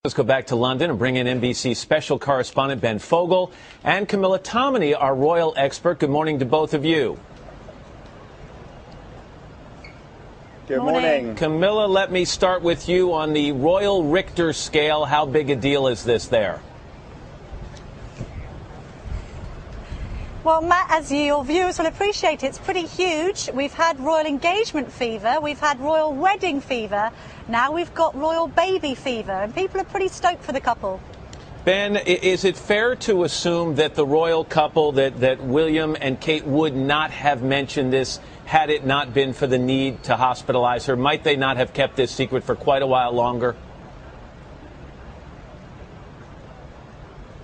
Let's go back to London and bring in NBC special correspondent Ben Fogle and Camilla Tominey, our royal expert. Good morning to both of you. Good morning. Camilla, let me start with you on the Royal Richter scale. How big a deal is this there? Well, Matt, as your viewers will appreciate, it's pretty huge. We've had royal engagement fever, we've had royal wedding fever, now we've got royal baby fever, and people are pretty stoked for the couple. Ben, is it fair to assume that the royal couple, that William and Kate would not have mentioned this had it not been for the need to hospitalize her? Might they not have kept this secret for quite a while longer?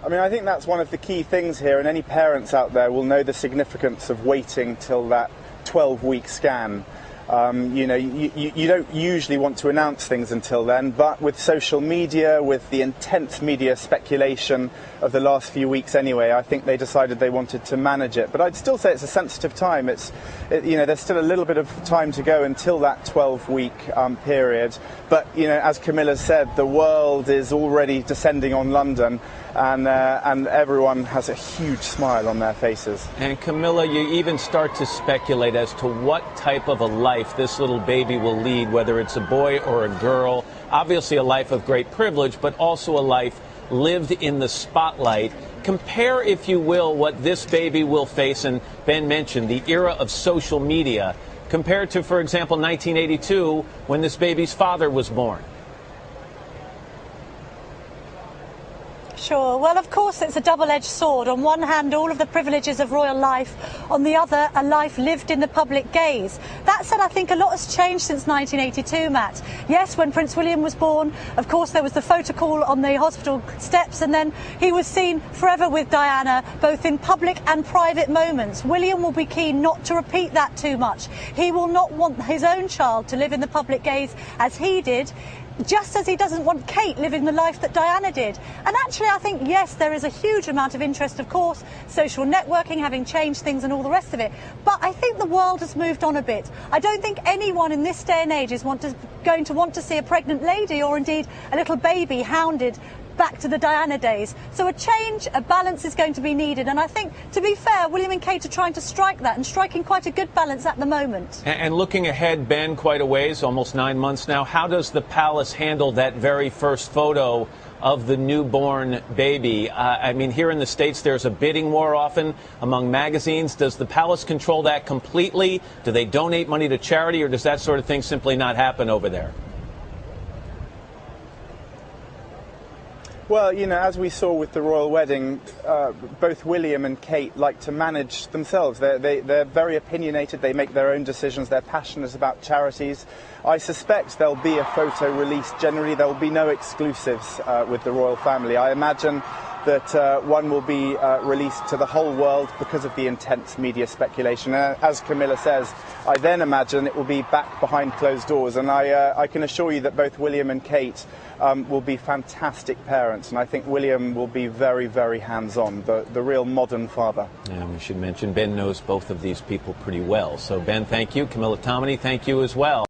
I mean, I think that's one of the key things here, and any parents out there will know the significance of waiting till that 12-week scan. You know, you don't usually want to announce things until then, but with social media, with the intense media speculation of the last few weeks anyway, I think they decided they wanted to manage it. But I'd still say it's a sensitive time. You know, there's still a little bit of time to go until that 12-week period. But, you know, as Camilla said, the world is already descending on London, and everyone has a huge smile on their faces. And Camilla, you even start to speculate as to what type of a life this little baby will lead, whether it's a boy or a girl. Obviously a life of great privilege, but also a life lived in the spotlight. Compare, if you will, what this baby will face, and Ben mentioned the era of social media, compared to, for example, 1982, when this baby's father was born. Sure. Well, of course, it's a double-edged sword. On one hand, all of the privileges of royal life. On the other, a life lived in the public gaze. That said, I think a lot has changed since 1982, Matt. Yes, when Prince William was born, of course, there was the photo call on the hospital steps, and then he was seen forever with Diana, both in public and private moments. William will be keen not to repeat that too much. He will not want his own child to live in the public gaze as he did, just as he doesn't want Kate living the life that Diana did. And actually, I think, yes, there is a huge amount of interest, of course, social networking having changed things and all the rest of it. But I think the world has moved on a bit. I don't think anyone in this day and age is going to want to see a pregnant lady or indeed a little baby hounded back to the Diana days. So a change, a balance is going to be needed. And I think, to be fair, William and Kate are trying to strike that and striking quite a good balance at the moment. And looking ahead, Ben, quite a ways, almost 9 months now, how does the palace handle that very first photo of the newborn baby? I mean, here in the States, there's a bidding war often among magazines. Does the palace control that completely? Do they donate money to charity, or does that sort of thing simply not happen over there? Well, you know, as we saw with the royal wedding, both William and Kate like to manage themselves. They're very opinionated. They make their own decisions. They're passionate about charities. I suspect there'll be a photo released. Generally, there will be no exclusives with the royal family. I imagine that one will be released to the whole world because of the intense media speculation. As Camilla says, I then imagine it will be back behind closed doors. And I can assure you that both William and Kate will be fantastic parents. And I think William will be very, very hands-on, the real modern father. Yeah, we should mention Ben knows both of these people pretty well. So, Ben, thank you. Camilla Tominey, thank you as well.